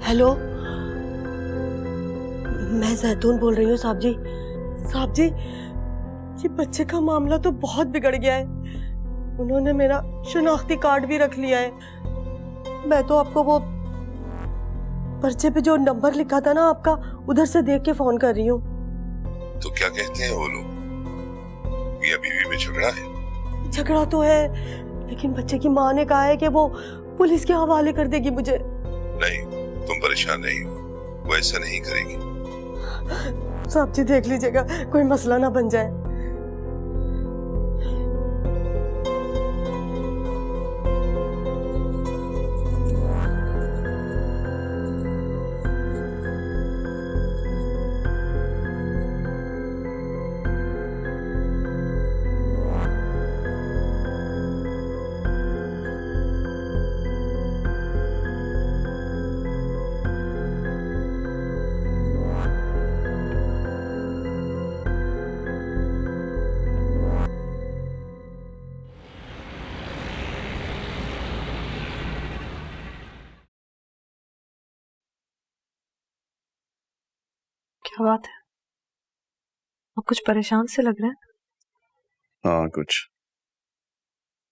Hello, मैं जैतून बोल रही हूँ साहब जी। साहब जी, ये बच्चे का मामला तो बहुत बिगड़ गया है। उन्होंने मेरा शनाख्ती कार्ड भी रख लिया है। मैं तो आपको वो पर्चे पे जो नंबर लिखा था ना आपका, उधर से देख के फोन कर रही हूँ। तो क्या कहते हैं वो लोग? मियां बीवी में झगड़ा है? झगड़ा तो है, लेकिन बच्चे की माँ ने कहा है कि वो पुलिस के हवाले कर देगी मुझे। नहीं, तुम परेशान नहीं हो, वो ऐसा नहीं करेगी। साहब जी देख लीजिएगा, कोई मसला ना बन जाए। क्या बात है? आप कुछ परेशान से लग रहे हैं। हाँ, कुछ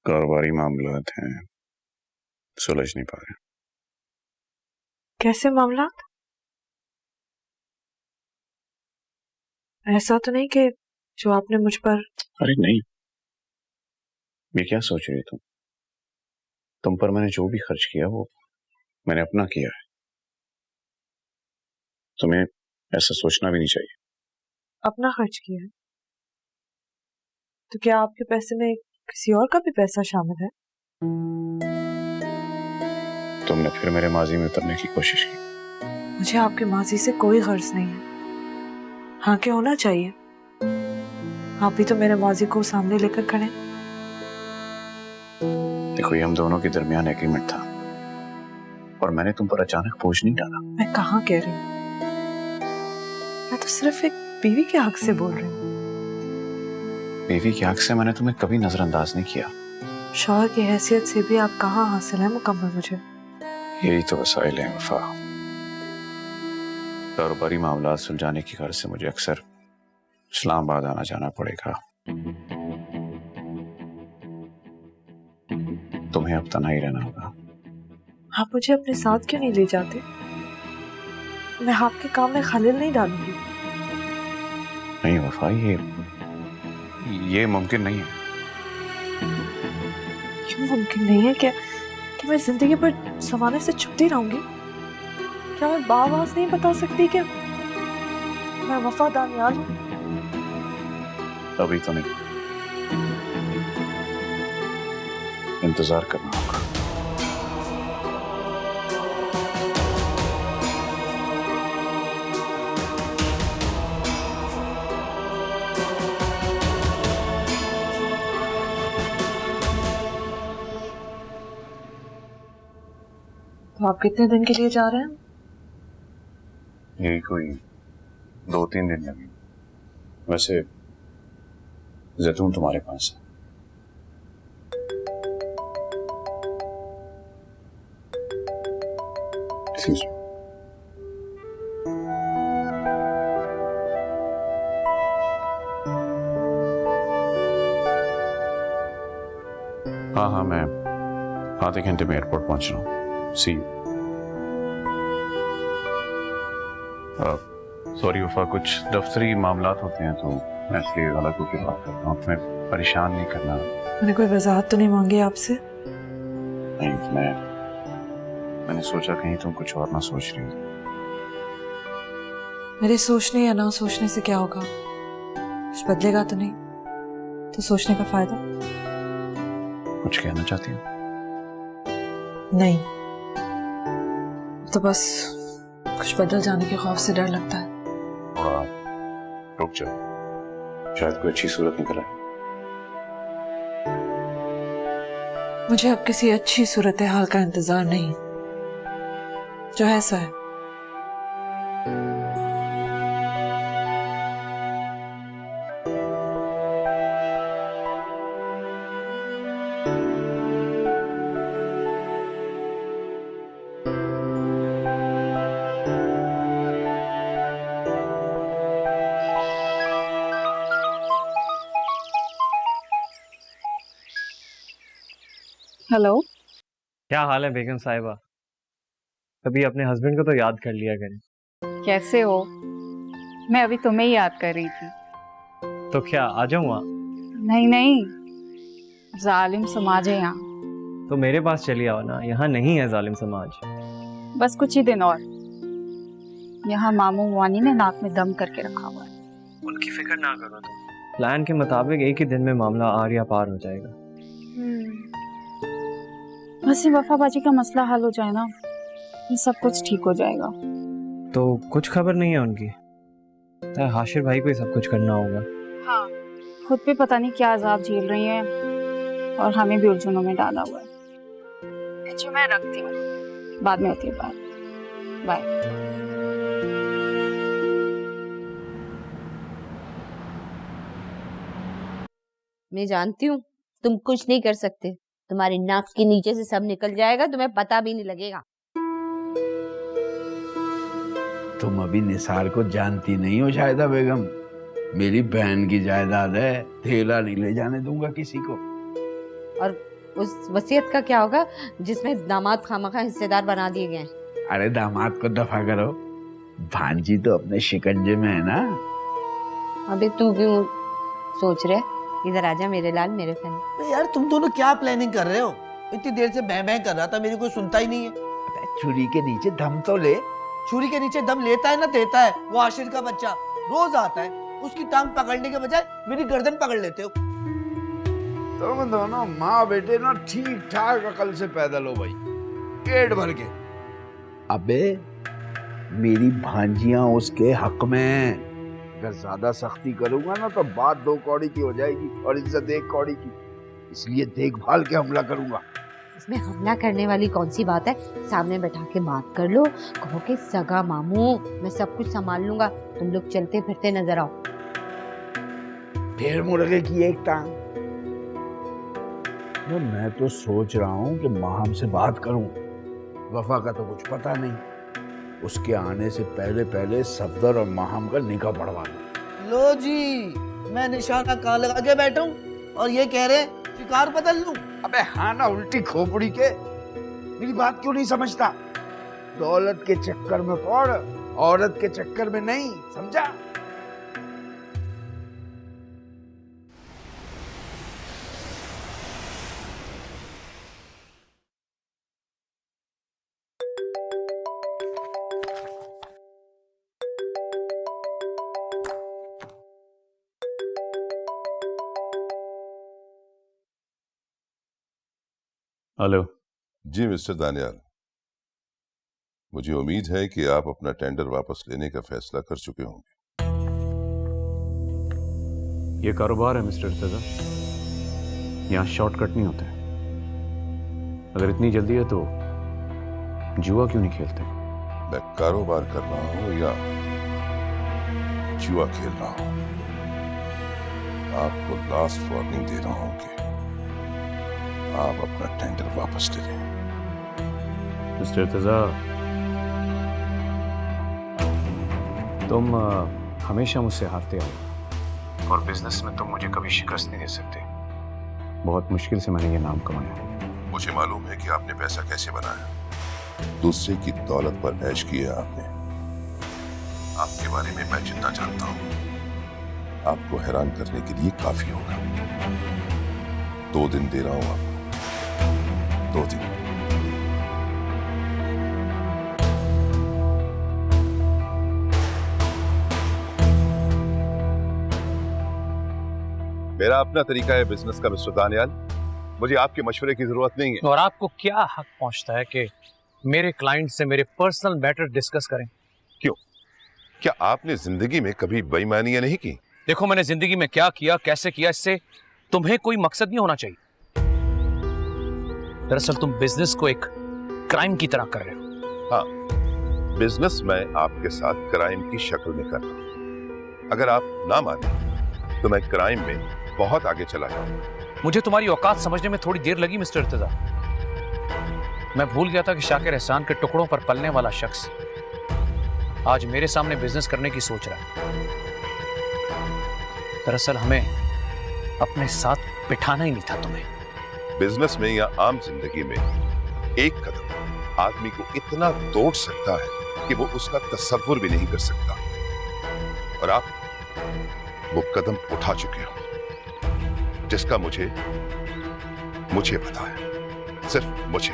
कारोबारी मामलात हैं, सुलझ नहीं पा रहे। कैसे मामला? ऐसा तो नहीं कि जो आपने मुझ पर। अरे नहीं, ये क्या सोच रही हो तुम पर मैंने जो भी खर्च किया वो मैंने अपना किया है। तुम्हें ऐसा सोचना भी नहीं चाहिए। अपना खर्च किया है तो क्या आपके पैसे में किसी और का भी पैसा शामिल है? तुमने फिर मेरे माजी में उतरने की कोशिश की। मुझे आपके माजी से कोई गर्ज नहीं है। हाँ, क्या होना चाहिए? आप भी तो मेरे माजी को सामने लेकर खड़े। देखो, ये हम दोनों के दरमियान एग्रीमेंट था और मैंने तुम पर अचानक बोझ नहीं डाला। मैं कहाँ कह रही हूँ, मैं तो सिर्फ एक बीवी के हक से बोल रही हूँ। बीवी के हक से मैंने तुम्हें कभी नजरअंदाज नहीं किया। शौहर की हैसियत से भी आप कहाँ हासिल है मुकम्मल मुझे। यही तो वसाइल है वफा। कारोबारी मामला सुलझाने की गर्ज से मुझे अक्सर इस्लामाबाद आना जाना पड़ेगा। तुम्हें अब तन्हाई रहना होगा। आप मुझे अपने साथ क्यों नहीं ले जाते? मैं आपके काम में खलल नहीं डालूंगी। नहीं वफा, ये मुमकिन नहीं है। क्यों मुमकिन नहीं है? कि मैं जिंदगी भर जमाने से छुपती रहूंगी? क्या मैं बात नहीं बता सकती कि मैं वफादार यार हूं? अभी तो नहीं, इंतजार करना होगा। तो आप कितने दिन के लिए जा रहे हैं? यही कोई 2-3 दिन लगे। वैसे जैतून तुम्हारे पास है। Excuse me. हाँ, मैं आधे घंटे में एयरपोर्ट पहुंच रहा हूँ। सी यू। सॉरी वफा, कुछ दफ्तरी मामलात होते हैं तो मैं इसलिए अलग होकर बात करता हूँ। तुम्हें परेशान नहीं करना। मैंने कोई वजाहत तो नहीं मांगी आपसे? नहीं, मैंने सोचा कहीं तुम कुछ और ना सोच रही हो। मेरे सोचने या ना सोचने से क्या होगा? कुछ बदलेगा तो नहीं, तो सोचने का फायदा? कुछ कहना चाहती हो? नहीं, तो बस कुछ बदल जाने के खौफ से डर लगता है। थोड़ा रुक जाओ, शायद कोई अच्छी सूरत निकल आए। मुझे अब किसी अच्छी सूरत हाल का इंतजार नहीं, जो है सो है। हेलो। क्या हाल है बेगम साहिबा? कभी अपने हस्बैंड को तो याद कर लिया करें। कैसे हो? मैं अभी तुम्हें ही याद कर रही थी। तो क्या आ जाऊँ वहाँ? नहीं नहीं, जालिम समाज है यहाँ। तो मेरे पास चली आओ ना, यहाँ नहीं है जालिम समाज। बस कुछ ही दिन और। यहाँ मामू वानी ने नाक में दम करके रखा हुआ है। उनकी फिक्र ना करो तुम। प्लान के मुताबिक एक ही दिन में मामला आर या पार हो जाएगा। बस ये वफाबाजी का मसला हल हो जाए ना, ये सब कुछ ठीक हो जाएगा। तो कुछ खबर नहीं है उनकी? तो हाशिर भाई को ही सब कुछ करना होगा। हाँ, खुद भी पता नहीं क्या अजाब झेल रही हैं और हमें भी उलझनों में डाला हुआ है। अच्छा मैं रखती हूँ, बाद में होती है बात। बाय। मैं जानती हूँ तुम कुछ नहीं कर सकते, तुम्हारी नाक के नीचे से सब निकल जाएगा, तुम्हें पता भी नहीं लगेगा। तुम अभी निसार को जानती नहीं हो शायदा बेगम, मेरी बहन की जायदाद है, थैला नहीं ले जाने दूंगा किसी को। और उस वसीयत का क्या होगा जिसमें दामाद खामखा हिस्सेदार बना दिए गए हैं? अरे दामाद को दफा करो, भांजी तो अपने शिकंजे में है ना। अबे तू क्यों सोच रहे? इधर आजा मेरे लाल, मेरे फन। यार तुम दोनों क्या प्लानिंग कर रहे हो? इतनी देर से मैं कर रहा था, मेरी कोई सुनता ही नहीं है। छुरी के नीचे दम तो ले। छुरी के नीचे दम लेता है ना देता है? वो आशिर का बच्चा रोज आता है, उसकी टांग पकड़ने के बजाय मेरी गर्दन पकड़ लेते हो। तुम दोनों माँ बेटे ना ठीक ठाक अकल से पैदल हो भाई, पेट भर के। अबे मेरी भांजियां उसके हक में, अगर ज्यादा सख्ती करूंगा ना तो बात 2 कौड़ी की हो जाएगी और इज्जत 1 कौड़ी की, इसलिए देखभाल के हमला करूंगा। इसमें हमला करने वाली कौन सी बात है? सामने बैठा के बात कर लो, कहो कि सगा मामू मैं सब कुछ संभाल लूंगा, तुम लोग चलते फिरते नजर आओ। फिर मुर्गे की एक टांग। तो मैं तो सोच रहा हूँ कि माहम से बात करूं, वफा का तो कुछ पता नहीं, उसके आने से पहले पहले सफदर और माहम का निकाह पढ़वा लूं। लो जी, मैं निशाना कहाँ लगा के बैठा हूँ और ये कह रहे शिकार बदल लूं। अबे हाँ ना, उल्टी खोपड़ी के, मेरी बात क्यों नहीं समझता? दौलत के चक्कर में पड़, औरत के चक्कर में नहीं, समझा? हेलो जी मिस्टर दानियाल, मुझे उम्मीद है कि आप अपना टेंडर वापस लेने का फैसला कर चुके होंगे। ये कारोबार है मिस्टर तजा, यहाँ शॉर्टकट नहीं होते। अगर इतनी जल्दी है तो जुआ क्यों नहीं खेलते? मैं कारोबार कर रहा हूं या जुआ खेल रहा हूं, आपको लास्ट वार्निंग दे रहा हूं कि आप अपना टेंडर वापस ले लें। मिस्टर तजा, तुम हमेशा मुझसे हारते आए और बिजनेस में तुम मुझे कभी शिकस्त नहीं दे सकते। बहुत मुश्किल से मैंने ये नाम कमाया। मुझे मालूम है कि आपने पैसा कैसे बनाया, दूसरे की दौलत पर ऐश किया आपने। आपके बारे में मैं जितना जानता हूं, आपको हैरान करने के लिए काफी होगा। 2 दिन दे रहा हूं आपको, 2 दिन। मेरा अपना तरीका है बिजनेस का मिस्टर दानियाल, मुझे आपके मशवरे की जरूरत नहीं है। और आपको क्या हक पहुंचता है कि मेरे क्लाइंट से मेरे पर्सनल मैटर डिस्कस करें? क्यों? क्या आपने जिंदगी में कभी बेईमानियां नहीं की? देखो, मैंने जिंदगी में क्या किया, कैसे किया, इससे तुम्हें कोई मकसद नहीं होना चाहिए। दरअसल तुम बिजनेस को एक क्राइम की तरह कर रहे हो। हाँ, बिजनेस मैं आपके साथ क्राइम की शक्ल में कर रहा हूं। अगर आप ना माने तो मैं क्राइम में बहुत आगे चला जाऊंगा। मुझे तुम्हारी औकात समझने में थोड़ी देर लगी मिस्टर इर्तिजा। मैं भूल गया था कि शाकिर एहसान के टुकड़ों पर पलने वाला शख्स आज मेरे सामने बिजनेस करने की सोच रहा है। दरअसल हमें अपने साथ बिठाना ही नहीं था तुम्हें, बिजनेस में या आम जिंदगी में एक कदम आदमी को इतना तोड़ सकता है कि वो उसका तसव्वुर भी नहीं कर सकता, और आप वो कदम उठा चुके हो जिसका मुझे पता है, सिर्फ मुझे।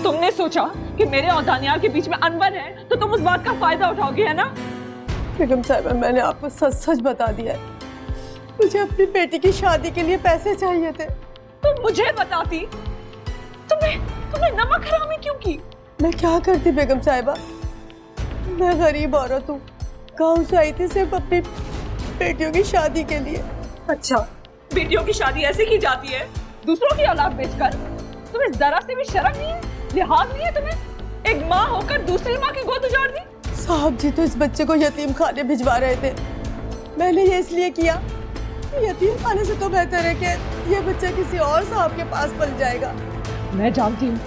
तुमने सोचा कि मेरे और दानियाल के बीच में अनबन है तो तुम उस बात का फायदा उठाओगे, है ना? बेगम साहिबा, मैंने आपको सच सच बता दिया है। मुझे अपनी बेटी की शादी के लिए पैसे चाहिए थे। तुम मुझे बताती। तुमने नमक हरामी क्यों की? मैं क्या करती बेगम साहिबा, मैं गरीब औरत हूँ, गाँव से आई थी सिर्फ अपनी बेटियों की शादी के लिए। अच्छा, बेटियों की शादी ऐसे की जाती है, दूसरों की औलाद बेचकर? तुम्हें जरा से भी शर्म नहीं है, लिहाज नहीं है तुम्हें? एक माँ होकर दूसरी माँ की गोद उजाड़ दी। साहब जी तो इस बच्चे को यतीम खाने भिजवा रहे थे, मैंने ये इसलिए किया, यतीम खाने से तो बेहतर है कि ये बच्चा किसी और साहब के पास पल जाएगा। मैं जानती हूँ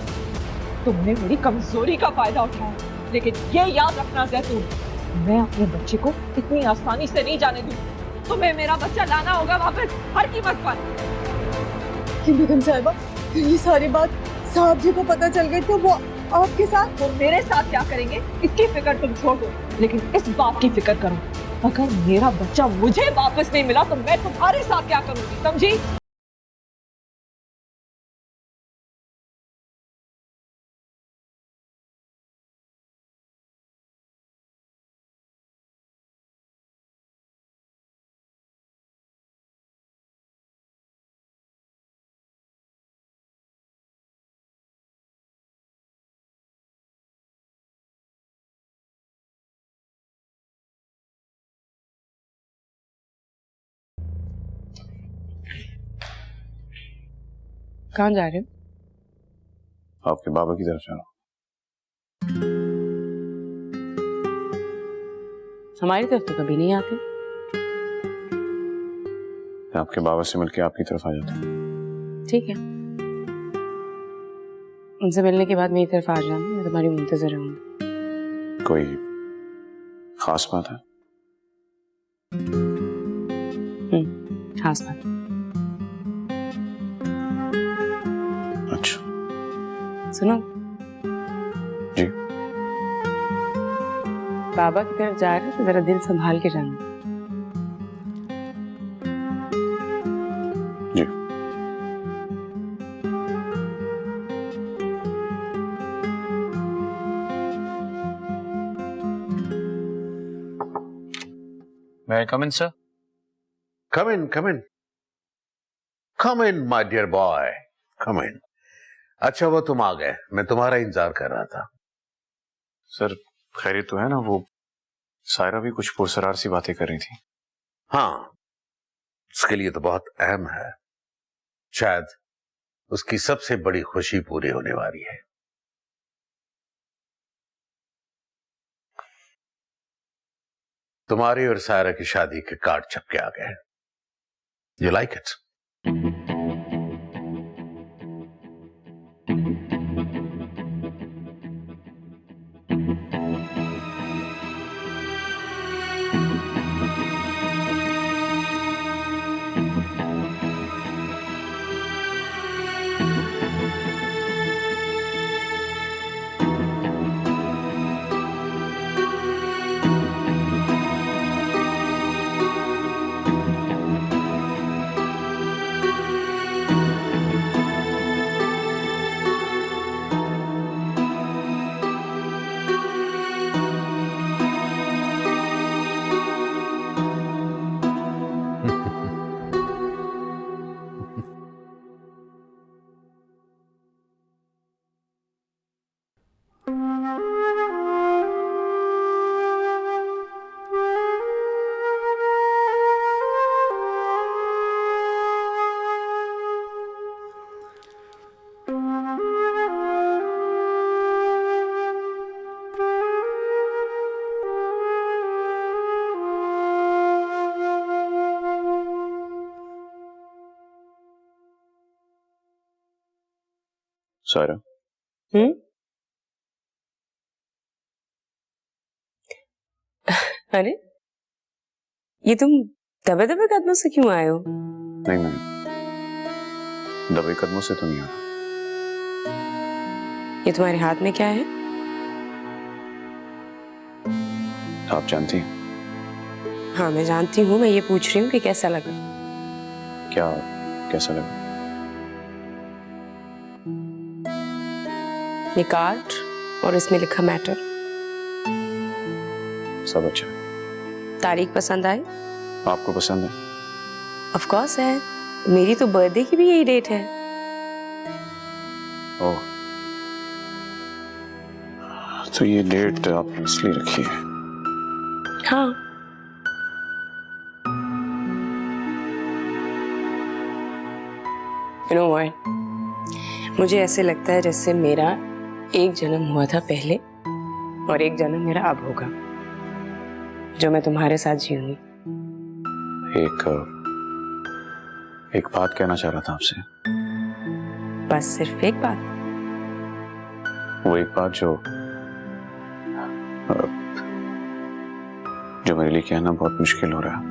तुमने मेरी कमजोरी का फायदा उठाया, लेकिन ये याद रखना जैतून, मैं अपने बच्चे को इतनी आसानी से नहीं जाने दूँ। तुम्हें मेरा बच्चा लाना होगा वापस, हर कीमत पर। कि बेगम साहिबा, ये सारी बात साहब जी को पता चल गई तो वो आपके साथ, वो मेरे साथ क्या करेंगे इसकी फिक्र तुम छोड़ दो, लेकिन इस बात की फिक्र करो, अगर मेरा बच्चा मुझे वापस नहीं मिला तो मैं तुम्हारे साथ क्या करूंगी, समझी? कहाँ जा रहे हो? आपके बाबा की तरफ जा रहा हूँ। हमारी तरफ तो कभी नहीं आते। मैं आपके बाबा से मिलके आपकी तरफ आ जाता हूँ। ठीक है, उनसे मिलने के बाद मेरी तरफ आ जाना, मैं तुम्हारी मुंतजर रहूंगी। कोई खास बात है? खास बात। अच्छा, सुनो जी। बाबा की तरफ जा रहे हो तो जरा दिल संभाल के जाना। जी। May I come in, sir? Come in, come in. Come in, my dear boy. Come in. अच्छा वो तुम आ गए, मैं तुम्हारा इंतजार कर रहा था। सर खैरियत तो है ना? वो सायरा भी कुछ पुरसरार सी बातें कर रही थी। हाँ, उसके लिए तो बहुत अहम है, शायद उसकी सबसे बड़ी खुशी पूरी होने वाली है। तुम्हारी और सायरा की शादी के कार्ड छप के आ गए। You like it? सायरा, अरे ये तुम दबे दबे कदमों से क्यों आए हो? नहीं, मैं दबे कदमों से तो नहीं आ रहा। ये तुम्हारे हाथ में क्या है? आप जानती हैं? हाँ मैं जानती हूँ, मैं ये पूछ रही हूँ कि कैसा लगा? क्या कैसा लगा? ये कार्ड और इसमें लिखा मैटर। सब अच्छा है। तारीख पसंद आई? आपको पसंद है? ऑफ कोर्स है, मेरी तो बर्थडे की भी यही डेट है। ओह, तो ये डेट आपने इसलिए रखी है? हाँ। You know what? मुझे ऐसे लगता है जैसे मेरा एक जन्म हुआ था पहले और एक जन्म मेरा अब होगा, जो मैं तुम्हारे साथ जीऊंगी। एक बात कहना चाह रहा था आपसे। बस सिर्फ एक बात? वो एक बात जो मेरे लिए कहना बहुत मुश्किल हो रहा है।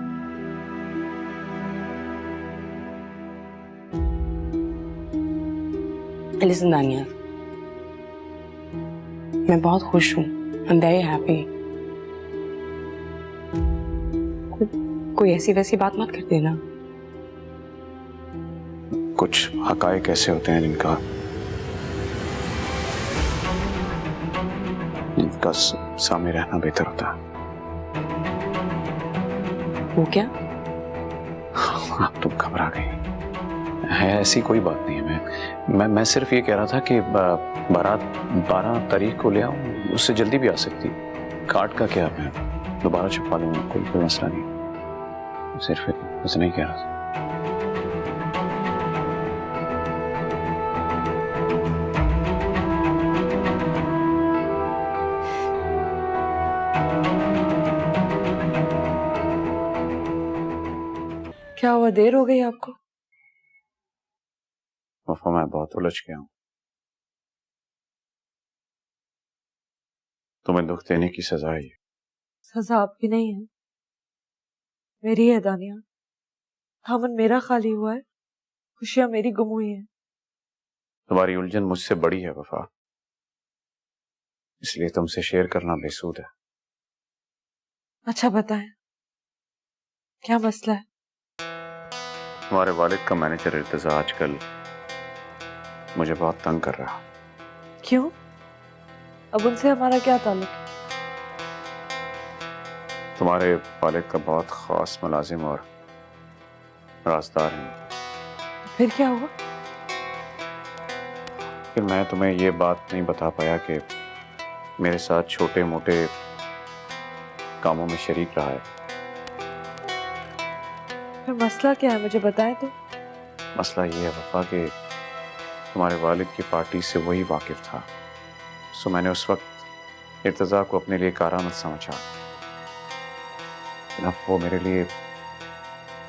लिसन दानिया, मैं बहुत खुश हूँ। I am very happy. कोई ऐसी वैसी बात मत कर देना। कुछ हकायक ऐसे होते हैं जिनका सामने रहना बेहतर होता है। वो क्या? आप तो घबरा गई। है ऐसी कोई बात नहीं है। मैं सिर्फ ये कह रहा था कि बारात 12 तारीख को ले आऊं, उससे जल्दी भी आ सकती। कार्ड का क्या, मैं दोबारा छपवा लूंगा, कोई मसला नहीं। सिर्फ उसे नहीं कह रहा था। क्या हुआ, देर हो गई आपको? वफा, मैं बहुत उलझ गया हूं। तुम्हें दुख देने की सजा है। सजा आपकी नहीं है, मेरी है दानिया। दामन मेरा खाली हुआ है, खुशियां मेरी गुम हुई हैं। तुम्हारी उलझन मुझसे बड़ी है वफा, इसलिए तुमसे शेयर करना बेसूद है। अच्छा बताएं, क्या मसला है? तुम्हारे वालिद का मैनेजर इर्तिजा आजकल मुझे बहुत तंग कर रहा। क्यों? अब उनसे हमारा क्या ताल्लुक है? तुम्हारे वालिद का बहुत खास मुलाजिम और राजदार है। फिर क्या हुआ? फिर मैं तुम्हें ये बात नहीं बता पाया कि मेरे साथ छोटे मोटे कामों में शरीक रहा है। फिर मसला क्या है, मुझे बताएं तो। मसला ये है वफा कि तुम्हारे वालिद की पार्टी से वही वाकिफ था, सो मैंने उस वक्त इर्तिजा को अपने लिए कारामद समझा। अब वो मेरे लिए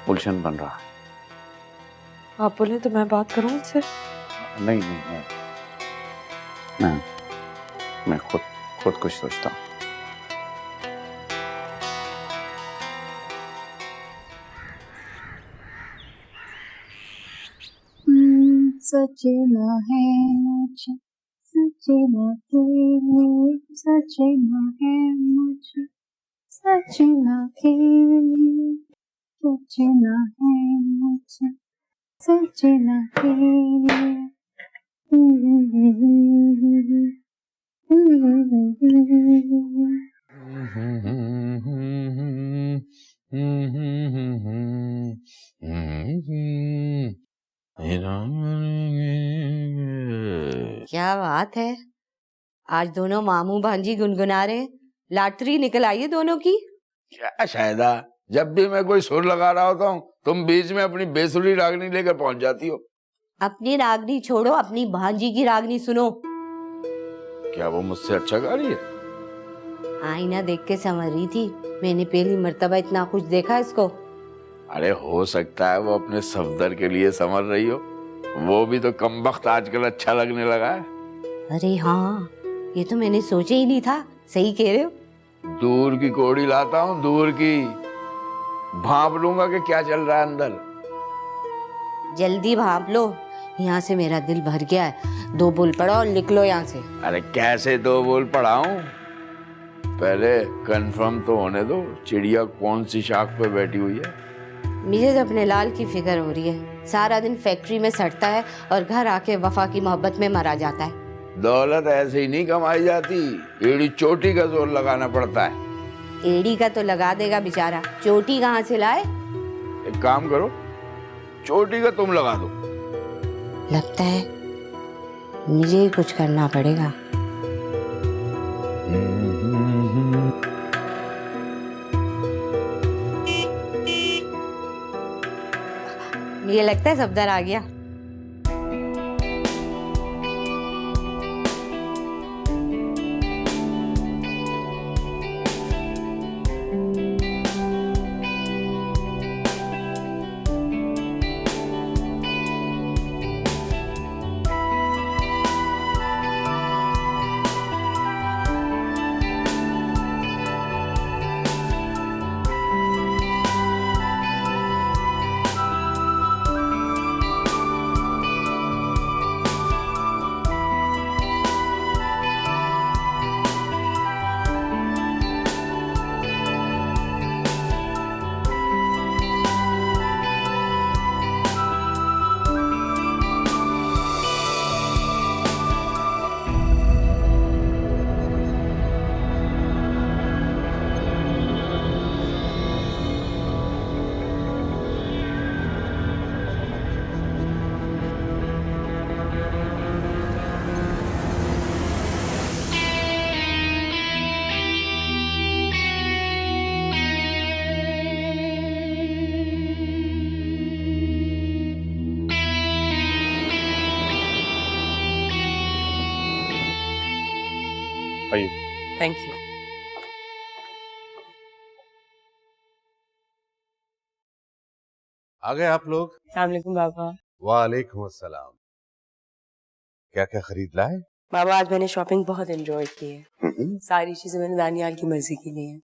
उलझन बन रहा है। आप बोले तो मैं बात करूं उनसे? नहीं, मैं खुद कुछ सोचता हूँ। सजना है मुझे, सजना के लिए, सजना है मुझे, सजना के लिए, सजना है मुझे, सजना के लिए। क्या बात है, आज दोनों मामू भांजी गुनगुना रहे हैं। लॉटरी निकल आई है दोनों की। क्या शायदा, जब भी मैं कोई सुर लगा रहा होता हूँ तुम बीच में अपनी बेसुरी रागनी लेकर पहुंच जाती हो। अपनी रागनी छोड़ो, अपनी भांजी की रागनी सुनो। क्या वो मुझसे अच्छा गा रही है? आईना देख के समझ रही थी, मैंने पहली मर्तबा इतना खुश देखा इसको। अरे हो सकता है वो अपने सफदर के लिए संवर रही हो। वो भी तो कमबख्त आजकल अच्छा लगने लगा है। अरे हाँ, ये तो मैंने सोचा ही नहीं था। सही कह रहे हो। दूर की कोड़ी लाता हूँ, दूर की। भांप लूंगा कि क्या चल रहा है अंदर। जल्दी भाप लो, यहाँ से मेरा दिल भर गया है। 2 बोल पढ़ो और लिख लो यहाँ से। अरे कैसे 2 बोल पढ़ाऊं? पहले कंफर्म तो होने दो, चिड़िया कौन सी शाख पे बैठी हुई है। मुझे तो अपने लाल की फिक्र हो रही है। सारा दिन फैक्ट्री में सड़ता है और घर आके वफा की मोहब्बत में मरा जाता है। दौलत ऐसे ही नहीं कमाई जाती, एड़ी चोटी का जोर लगाना पड़ता है। एड़ी का तो लगा देगा बेचारा, चोटी कहाँ से लाए? एक काम करो, चोटी का तुम लगा दो। लगता है मुझे ही कुछ करना पड़ेगा। मुझे लगता है सफदर आ गया। Thank you. आ गए आप लोग? अस्सलामुअलैकुम बाबा। वालेकुम अस्सलाम। क्या क्या खरीद लाए? बाबा आज मैंने शॉपिंग बहुत एंजॉय की है। सारी चीजें मैंने दानियाल की मर्जी की ली है।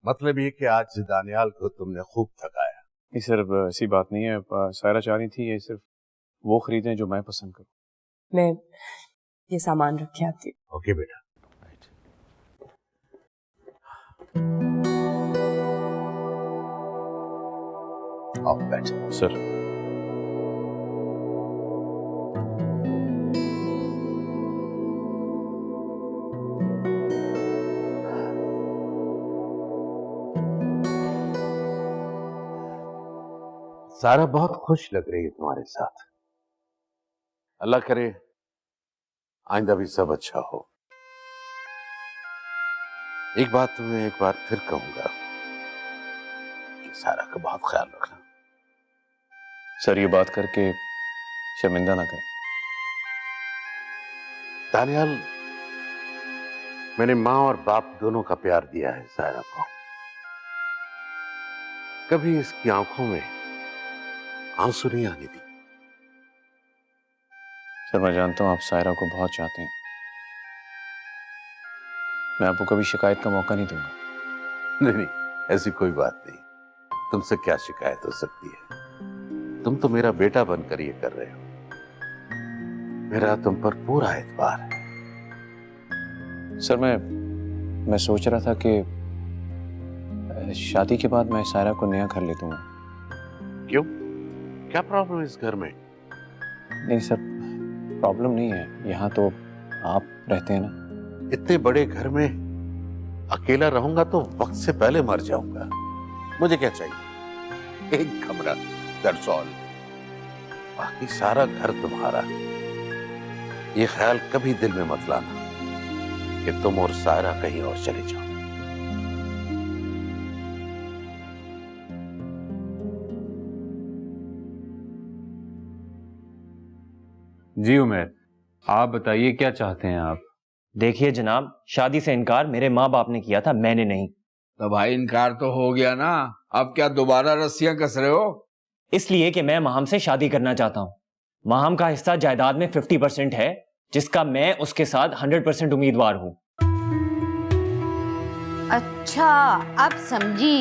मतलब ये कि आज दानियाल को तुमने खूब थकाया। ये सिर्फ ऐसी बात नहीं है, सायरा चाह रही थी ये सिर्फ वो खरीदें जो मैं पसंद करूं। मैं ये सामान रख के आती हूँ। ओके बेटा। आओ बैठो। सर सारा बहुत खुश लग रही है तुम्हारे साथ। अल्लाह करे आइंदा भी सब अच्छा हो। एक बात तुम्हें एक बार फिर कहूंगा कि सारा का बहुत ख्याल रखना। सर ये बात करके शर्मिंदा ना करें। दानियाल, मैंने माँ और बाप दोनों का प्यार दिया है सारा को। कभी इसकी आंखों में आंसू नहीं आने दी। सर मैं जानता हूं आप सायरा को बहुत चाहते हैं। मैं आपको कभी शिकायत का मौका नहीं दूंगा। नहीं नहीं, ऐसी कोई बात नहीं। तुमसे क्या शिकायत हो सकती है? तुम तो मेरा बेटा बनकर ये कर रहे हो। मेरा तुम पर पूरा एतबार है। सर मैं सोच रहा था कि शादी के बाद मैं सायरा को नया घर ले दूंगा। क्यों? क्या प्रॉब्लम है इस घर में? नहीं सर, प्रॉब्लम नहीं है। यहाँ तो आप रहते हैं ना। इतने बड़े घर में अकेला रहूंगा तो वक्त से पहले मर जाऊंगा। मुझे क्या चाहिए? एक कमरा, दैट्स ऑल। बाकी सारा घर तुम्हारा। ये ख्याल कभी दिल में मत लाना कि तुम और सारा कहीं और चले जाओ। जी उमर, आप बताइए क्या चाहते हैं आप? देखिए जनाब, शादी से इनकार मेरे माँ बाप ने किया था, मैंने नहीं। तो भाई इनकार तो हो गया ना, अब क्या दोबारा रस्सियां कस रहे हो? इसलिए कि मैं महम से शादी करना चाहता हूँ। माहम का हिस्सा जायदाद में 50% है, जिसका मैं उसके साथ 100% उम्मीदवार हूँ। अच्छा, अब समझी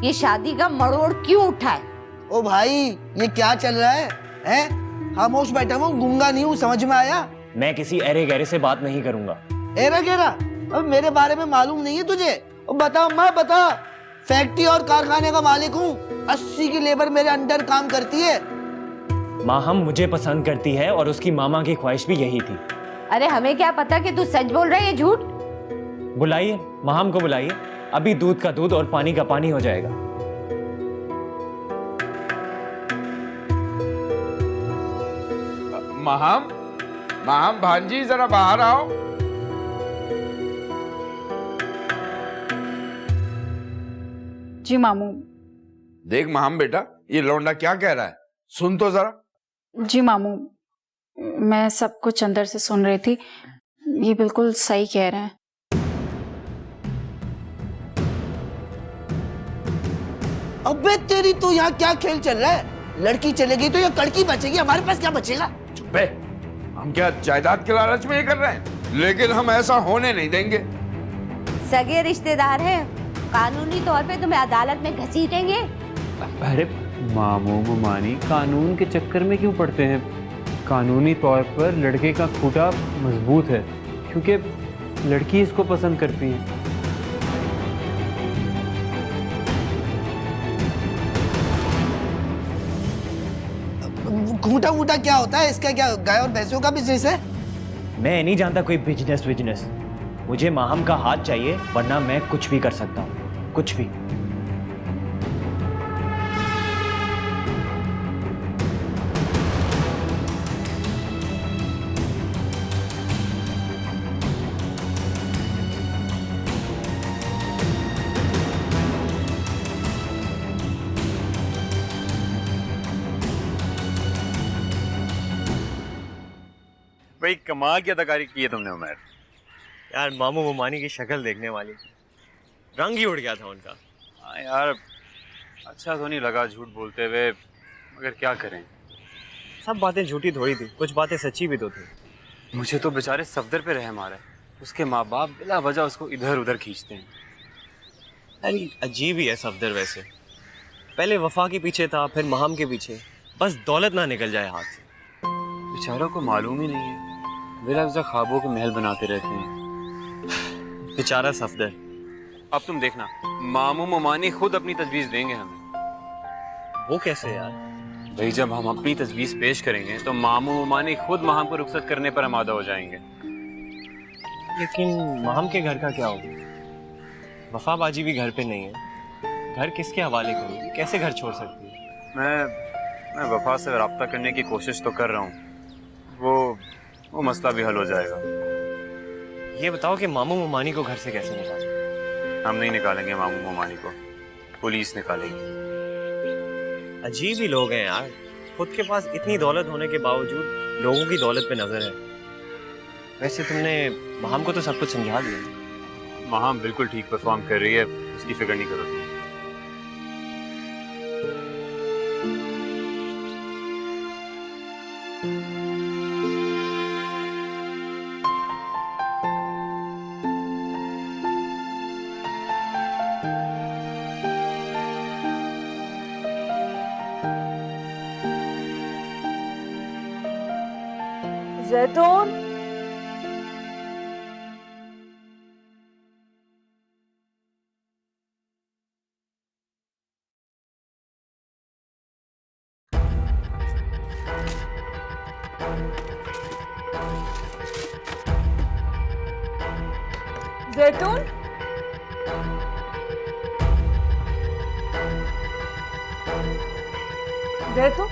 ये शादी का मरोड़ क्यों उठा है। ओ भाई, ये क्या चल रहा है? हैं? खामोश बैठा हूँ, गूंगा नहीं हूँ, समझ में आया? मैं किसी एरे गहरे से बात नहीं करूंगा। एरा गेरा? अब मेरे बारे में मालूम नहीं है तुझे? बता माँ बता, फैक्ट्री और कारखाने का मालिक हूँ, 80 की लेबर मेरे अंडर काम करती है। माहम मुझे पसंद करती है और उसकी मामा की ख्वाहिश भी यही थी। अरे हमें क्या पता कि तू सच बोल रहा है या झूठ। बुलाइए, माहम को बुलाइए, अभी दूध का दूध और पानी का पानी हो जाएगा। महाम, महाम भांजी जरा बाहर आओ। जी मामू। देख महाम बेटा, ये लौंडा क्या कह रहा है, सुन तो जरा। जी मामू, मैं सब कुछ अंदर से सुन रही थी, ये बिल्कुल सही कह रहे हैं। अबे तेरी तो यहाँ क्या खेल चल रहा है? लड़की चलेगी तो या कड़की बचेगी, हमारे पास क्या बचेगा? चुप है, हम क्या जायदाद के लालच में ये कर रहे हैं? लेकिन हम ऐसा होने नहीं देंगे। सगे रिश्तेदार हैं, कानूनी तौर पे तुम्हें अदालत में घसीटेंगे। अरे मामू मामानी कानून के चक्कर में क्यों पड़ते हैं? कानूनी तौर पर लड़के का खूंटा मजबूत है, क्योंकि लड़की इसको पसंद करती है। खूंटा वूटा क्या होता है? इसका क्या गाय और भैंसों का बिजनेस है? मैं नहीं जानता कोई बिजनेस। मुझे माहम का हाथ चाहिए, वरना मैं कुछ भी कर सकता हूँ, कुछ भी। भाई कमाल की अदाकारी की है तुमने उमर। यार मामू मुमानी की शक्ल देखने वाली, रंग ही उड़ गया था उनका। हाँ यार, अच्छा तो नहीं लगा झूठ बोलते हुए, मगर क्या करें, सब बातें झूठी थोड़ी थी, कुछ बातें सच्ची भी तो थी। मुझे तो बेचारे सफदर पे रहम आ रहा है, उसके माँ बाप बिला वजह उसको इधर उधर खींचते हैं। अरे अजीब ही है सफदर वैसे, पहले वफा के पीछे था, फिर माहम के पीछे, बस दौलत ना निकल जाए हाथ से। बेचारों को मालूम ही नहीं है, बिला वजह ख्वाबों के महल बनाते रहते हैं। बेचारा सफदर। अब तुम देखना, मामू मुमानी खुद अपनी तजवीज़ देंगे हमें। वो कैसे यार? भाई जब हम अपनी तजवीज़ पेश करेंगे तो मामू मुमानी खुद माहम को रुखसत करने पर आमादा हो जाएंगे। लेकिन माहम के घर का क्या होगा? वफा बाजी भी घर पे नहीं है, घर किसके हवाले करेगी, कैसे घर छोड़ सकती है? मैं वफा से रब्ता करने की कोशिश तो कर रहा हूँ, वो मसला भी हल हो जाएगा। ये बताओ कि मामू मुमानी को घर से कैसे निकालें? हम नहीं निकालेंगे मामू मुमानी को, पुलिस निकालेगी। अजीब ही लोग हैं यार, खुद के पास इतनी दौलत होने के बावजूद लोगों की दौलत पे नजर है। वैसे तुमने माहम को तो सब कुछ समझा दिया। माहम बिल्कुल ठीक परफॉर्म कर रही है, उसकी फिक्र नहीं करो तुम। जैतून, जैतून, जैतून,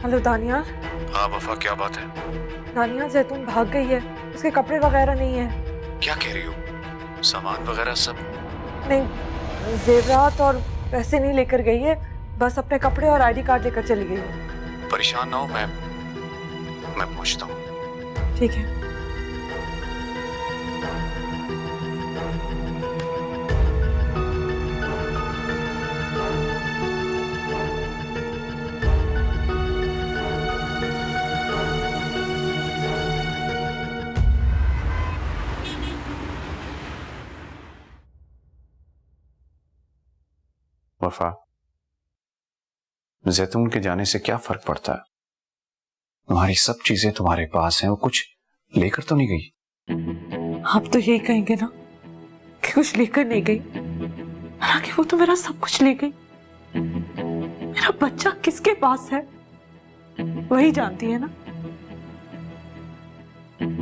हेलो दानिया। हाँ वफा, क्या बात है? दानिया, जैतून भाग गई है, उसके कपड़े वगैरह नहीं है। क्या कह रही हो? सामान वगैरह सब? नहीं, जेवरात और पैसे नहीं लेकर गई है, बस अपने कपड़े और आईडी कार्ड लेकर चली गई है। परेशान ना हो, मैं पहुंचता हूँ। ठीक है। वफा, जैतून के जाने से क्या फर्क पड़ता है? तुम्हारी सब चीजें तुम्हारे पास हैं, वो कुछ लेकर तो नहीं गई? आप तो यही कहेंगे ना कि कुछ लेकर नहीं गई, हालांकि वो तो मेरा सब कुछ ले गई। मेरा बच्चा किसके पास है वही जानती है ना।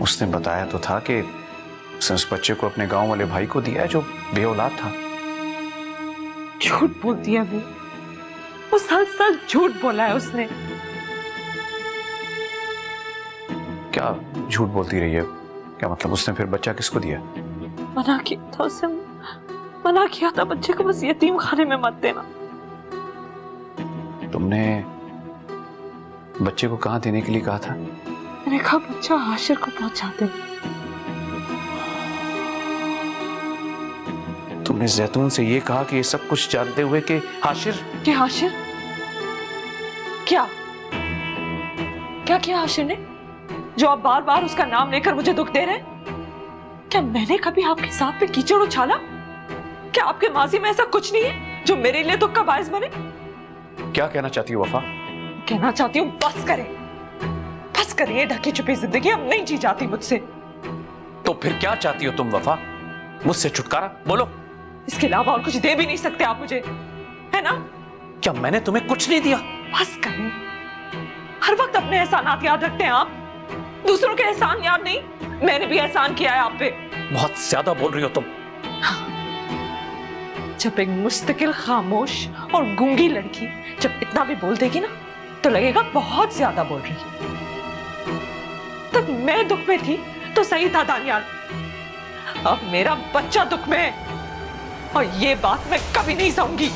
उसने बताया तो था कि उसने उस बच्चे को अपने गांव वाले भाई को दिया है जो बेऔलाद था। झूठ बोलती है वो सच झूठ बोला है उसने। क्या झूठ बोलती रही है? क्या मतलब उसने फिर बच्चा किसको दिया? मना किया था उसे, मना किया था बच्चे को बस यतीम खाने में मत देना। तुमने बच्चे को कहाँ देने के लिए कहा था? मैंने कहा बच्चा हाशिर को पहुंचा दे। तुमने जैतून से ये कहा कि ये सब कुछ जानते हुए कि हाशिर क्या क्या किया हाशिर ने जो आप बार बार उसका नाम लेकर मुझे दुख दे रहे हैं? क्या मैंने कभी आपके साथ पे कीचड़ उछाला? क्या आपके माजी में ऐसा कुछ नहीं है जो मेरे लिए दुख का बायस बने? क्या कहना चाहती हो वफा? कहना चाहती हूँ बस करें ये ढकी छुपी जिंदगी अब नहीं जी जाती मुझसे। तो फिर क्या चाहती हो तुम वफा? मुझसे छुटकारा? बोलो। इसके अलावा और कुछ दे भी नहीं सकते आप मुझे, है ना? क्या मैंने तुम्हें कुछ नहीं दिया? बस करें, हर वक्त अपने एहसानात याद रखते हैं आप, दूसरों के एहसान याद नहीं। मैंने भी एहसान किया है आप पे। बहुत ज्यादा बोल रही हो तुम। जब एक मुस्तकिल खामोश और गूंगी लड़की जब इतना भी बोल देगी ना तो लगेगा बहुत ज्यादा बोल रही है। तब मैं दुख में थी तो सही था दानियाल, अब मेरा बच्चा दुख में है और ये बात मैं कभी नहीं सहूंगी।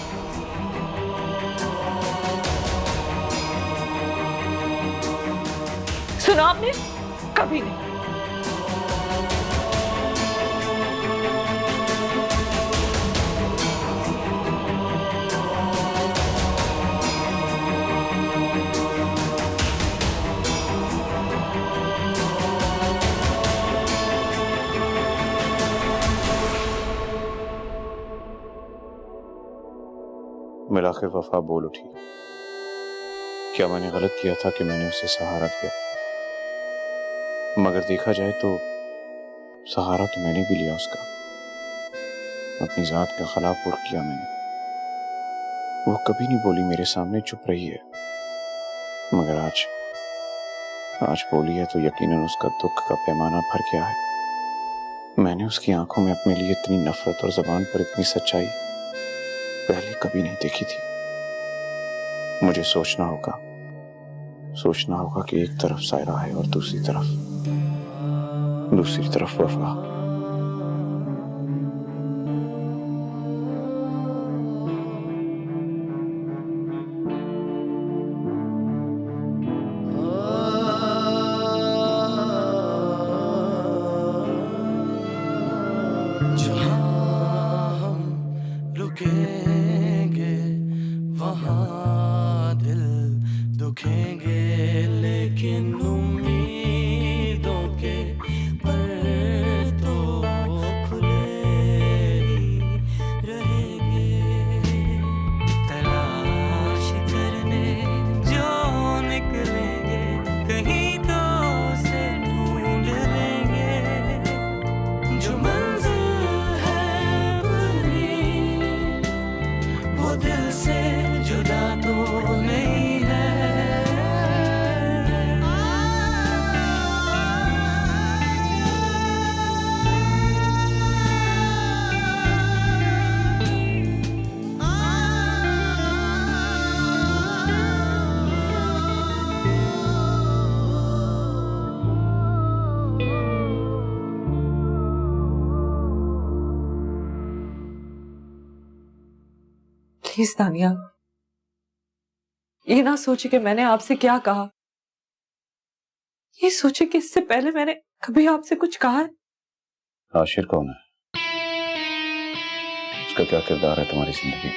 सुना आपने? कभी नहीं। मिल आखिर वफा बोल उठी। क्या मैंने गलत किया था कि मैंने उसे सहारा दिया? मगर देखा जाए तो सहारा तो मैंने भी लिया उसका, अपनी जात के खिलाफ उठ किया मैंने। वो कभी नहीं बोली मेरे सामने, चुप रही है, मगर आज बोली है तो यकीनन उसका दुख का पैमाना भर गया है। मैंने उसकी आंखों में अपने लिए इतनी नफरत और जबान पर इतनी सच्चाई पहले कभी नहीं देखी थी। मुझे सोचना होगा कि एक तरफ सायरा है और दूसरी तरफ वफा। रुकेंगे वहाँ दिल दुखेंगे, लेकिन उम्मीदों के पर तो खुले ही रहेंगे। तलाश करने जो निकलेंगे कहीं तो उसे ढूंढ लेंगे। जो मंजिल है वो दिल से जुदा तो नहीं है। प्लीज दानिया, ये ना सोचे कि मैंने आपसे क्या कहा, ये सोचे कि इससे पहले मैंने कभी आपसे कुछ कहा है। आशिर कौन है? उसका क्या किरदार है तुम्हारी जिंदगी?